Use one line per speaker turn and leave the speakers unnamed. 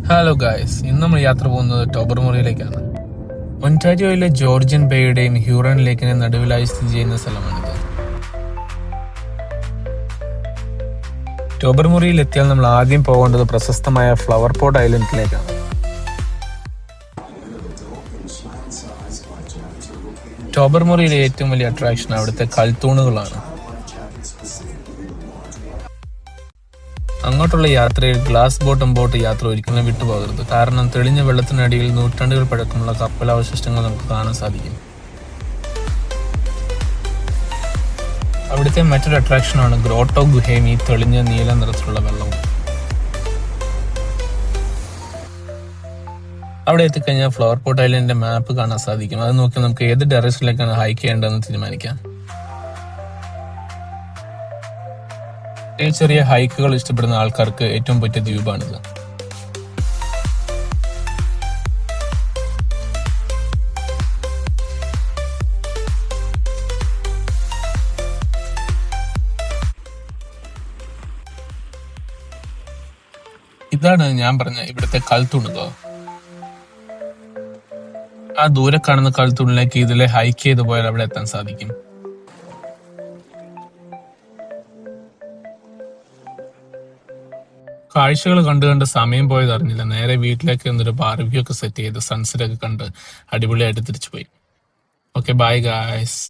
Hello guys, ഇന്ന് നമ്മൾ യാത്ര പോകുന്നത് ടോബർമുറിയിലേക്കാണ്. ഒൻറ്റാരിയോയിലെ ജോർജിയൻ ബേയുടെയും ഹ്യൂറൺ ലേക്കിനെ നടുവിലായി സ്ഥിതി ചെയ്യുന്ന സ്ഥലമാണിത്. ടോബർമുറിയിൽ എത്തിയാൽ നമ്മൾ ആദ്യം പോകേണ്ടത് പ്രശസ്തമായ ഫ്ലവർ പോട്ട് ഐലൻഡിലേക്കാണ്. ടോബർമുറിയിലെ ഏറ്റവും വലിയ അട്രാക്ഷൻ അവിടുത്തെ കൽത്തൂണുകളാണ്. അങ്ങോട്ടുള്ള യാത്രയിൽ ഗ്ലാസ് ബോട്ട് യാത്ര ഒരിക്കലും വിട്ടുപോകരുത്. കാരണം തെളിഞ്ഞ വെള്ളത്തിനടിയിൽ നൂറ്റാണ്ടുകൾ പഴക്കമുള്ള കപ്പലാവശിഷ്ടങ്ങൾ നമുക്ക് കാണാൻ സാധിക്കും. അവിടുത്തെ മറ്റൊരു അട്രാക്ഷനാണ് ഗ്രോട്ടോ ഗുഹയും ഈ തെളിഞ്ഞ നീല നിറത്തിലുള്ള വെള്ളവും. അവിടെ എത്തിക്കഴിഞ്ഞാൽ ഫ്ലവർ പോട്ട് ഐലൻഡിന്റെ മാപ്പ് കാണാൻ സാധിക്കും. അത് നോക്കി നമുക്ക് ഏത് ഡയറക്ഷനിലേക്കാണ് ഹൈക്ക് ചെയ്യേണ്ടതെന്ന് തീരുമാനിക്കാം. ചെറിയ ഹൈക്കുകൾ ഇഷ്ടപ്പെടുന്ന ആൾക്കാർക്ക് ഏറ്റവും പറ്റിയ ദ്വീപാണിത്. ഇതാണ് ഞാൻ പറഞ്ഞ ഇവിടുത്തെ കൽത്തൂണുകൾ. ആ ദൂരെ കാണുന്ന കൽത്തൂണിലേക്ക് ഇതിലെ ഹൈക്ക് ചെയ്ത് പോയാൽ അവിടെ എത്താൻ സാധിക്കും. കാഴ്ചകൾ കണ്ട് സമയം പോയത് അറിഞ്ഞില്ല. നേരെ വീട്ടിലേക്ക് എന്നൊരു ബാർബിക്യൂ ഒക്കെ സെറ്റ് ചെയ്ത് സൺസെറ്റ് ഒക്കെ കണ്ട് അടിപൊളിയായിട്ട് തിരിച്ചു പോയി. Okay, bye guys.